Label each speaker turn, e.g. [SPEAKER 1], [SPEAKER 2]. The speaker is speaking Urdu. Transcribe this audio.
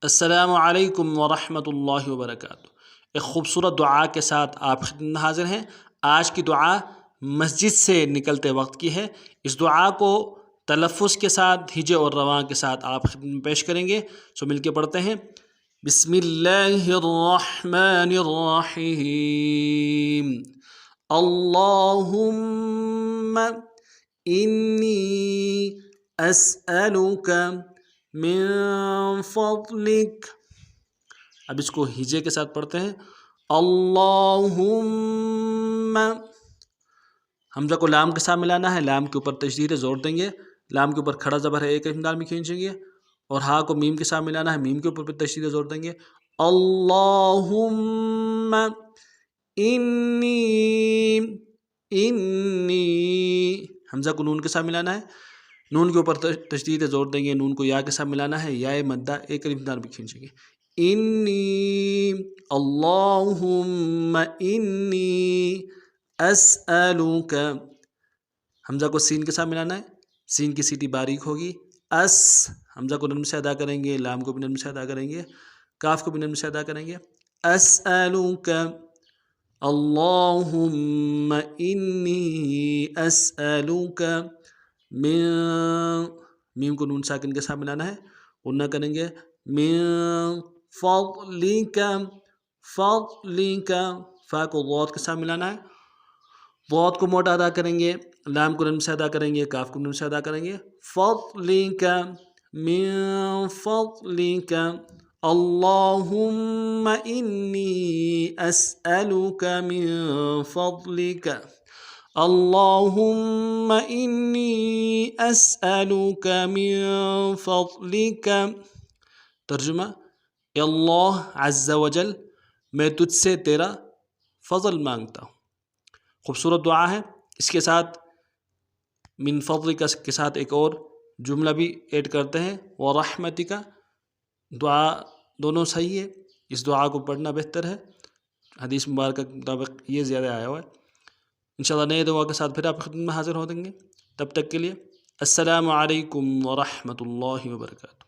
[SPEAKER 1] السلام علیکم ورحمۃ اللہ وبرکاتہ۔ ایک خوبصورت دعا کے ساتھ آپ خدمت میں حاضر ہیں۔ آج کی دعا مسجد سے نکلتے وقت کی ہے۔ اس دعا کو تلفظ کے ساتھ، ہجے اور رواں کے ساتھ آپ خدمت میں پیش کریں گے۔ سو مل کے پڑھتے ہیں۔ بسم اللہ الرحمن الرحیم۔ اللہم انی اسألک من فضلک۔ اب اس کو ہجے کے ساتھ پڑھتے ہیں۔ اللہم، حمزہ کو لام کے ساتھ ملانا ہے، لام کے اوپر تشدید زور دیں گے، لام کے اوپر کھڑا زبر ہے، ایک دال میں کھینچیں گے، اور ہاں کو میم کے ساتھ ملانا ہے، میم کے اوپر تشدید زور دیں گے۔ اللہم انی، حمزہ کو نون کے ساتھ ملانا ہے، نون کے اوپر تشدید زور دیں گے، نون کو یا کے ساتھ ملانا ہے، یا مدہ ایک دال میں کھینچیں گے۔ انی، اللہم انی اسألک، حمزہ کو سین کے ساتھ ملانا ہے، سین کی سیٹی باریک ہوگی۔ حمزہ کو نرم سے ادا کریں گے، لام کو بھی نرم سے ادا کریں گے، کاف کو بھی نرم سے ادا کریں گے۔ اسألک، اللہم انی اسألک میم کو نون ساکن کے ساتھ ملانا ہے، غنہ کریں گے۔ من فضلک، فضلک، فا کو ضاد کے ساتھ ملانا ہے، ضاد کو موٹا ادا کریں گے، لام کو نرم سے ادا کریں گے، کاف کو نرم سے ادا کریں گے۔ فضلک، من فضلک، اللہم انی اسألک من فضلک، اللہم انی اسألک من فضلک۔ ترجمہ: اے اللہ عز و جل، میں تجھ سے تیرا فضل مانگتا ہوں۔ خوبصورت دعا ہے۔ اس کے ساتھ من فضلک کے ساتھ ایک اور جملہ بھی ایڈ کرتے ہیں، ورحمتک۔ دعا دونوں صحیح ہے، اس دعا کو پڑھنا بہتر ہے، حدیث مبارکہ کے مطابق یہ زیادہ آیا ہوا ہے۔ انشاءاللہ نئے دعا کے ساتھ پھر آپ خدمت میں حاضر ہو دیں گے۔ تب تک کے لیے السلام علیکم ورحمۃ اللہ وبرکاتہ۔